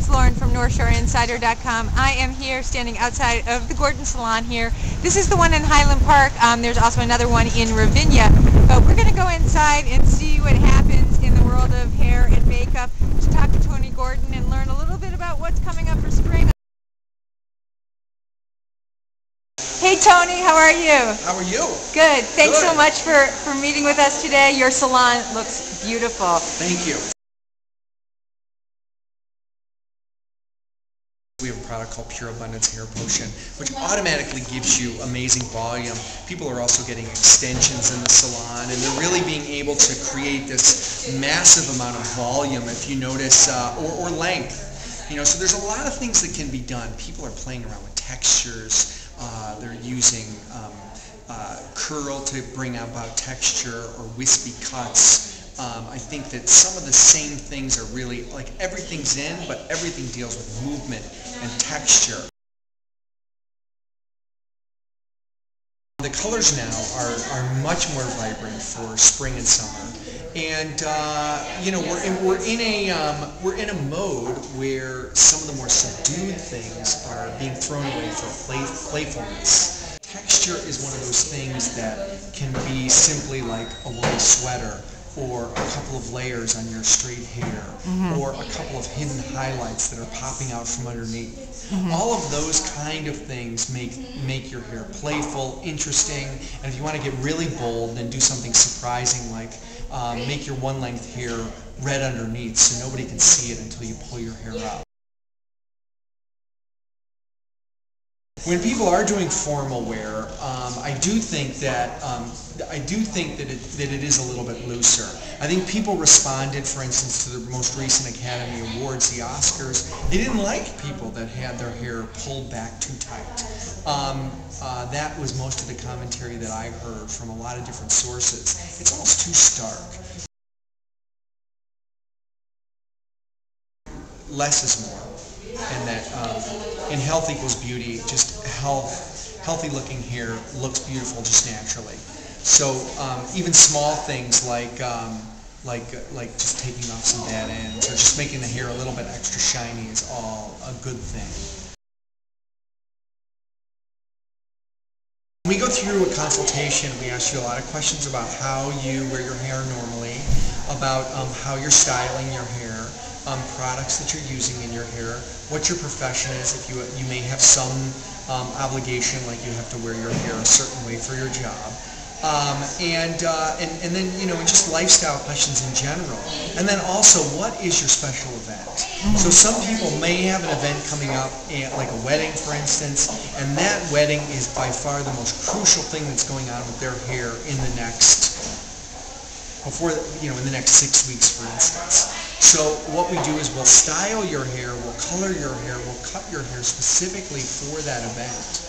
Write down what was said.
is Lauren from NorthShoreInsider.com. I am here standing outside of the Gordon Salon here. This is the one in Highland Park. There's also another one in Ravinia. But we're going to go inside and see what happens in the world of hair and makeup, to talk to Tony Gordon and learn a little bit about what's coming up for spring. Hey Tony, how are you? How are you? Good. Thanks Good. so much for meeting with us today. Your salon looks beautiful. Thank you. We have a product called Pure Abundance Hair Potion, which automatically gives you amazing volume. People are also getting extensions in the salon, and they're really being able to create this massive amount of volume, if you notice, or length. You know, so there's a lot of things that can be done. People are playing around with textures. They're using curl to bring about texture, or wispy cuts. I think that some of the same things are really, like, everything's in, but everything deals with movement and texture. The colors now are much more vibrant for spring and summer, and you know, we're in a mode where some of the more subdued things are being thrown away for playfulness. Texture is one of those things that can be simply like a wool sweater, or a couple of layers on your straight hair, or a couple of hidden highlights that are popping out from underneath. All of those kind of things make your hair playful, interesting, and if you want to get really bold, then do something surprising like make your one-length hair red underneath so nobody can see it until you pull your hair out. When people are doing formal wear, I do think that it is a little bit looser. I think people responded, for instance, to the most recent Academy Awards, the Oscars. They didn't like people that had their hair pulled back too tight. That was most of the commentary that I heard from a lot of different sources. It's almost too stark. Less is more. And that in health equals beauty, just healthy looking hair looks beautiful just naturally. So even small things like just taking off some bad ends, or just making the hair a little bit extra shiny is all a good thing. When we go through a consultation, we ask you a lot of questions about how you wear your hair normally, about how you're styling your hair, products that you're using in your hair, what your profession is, if you may have some obligation, like you have to wear your hair a certain way for your job, and then, you know, just lifestyle questions in general. And then also, what is your special event? So some people may have an event coming up, like a wedding, for instance, and that wedding is by far the most crucial thing that's going on with their hair in the next, in the next 6 weeks, for instance. So what we do is we'll style your hair, we'll color your hair, we'll cut your hair specifically for that event.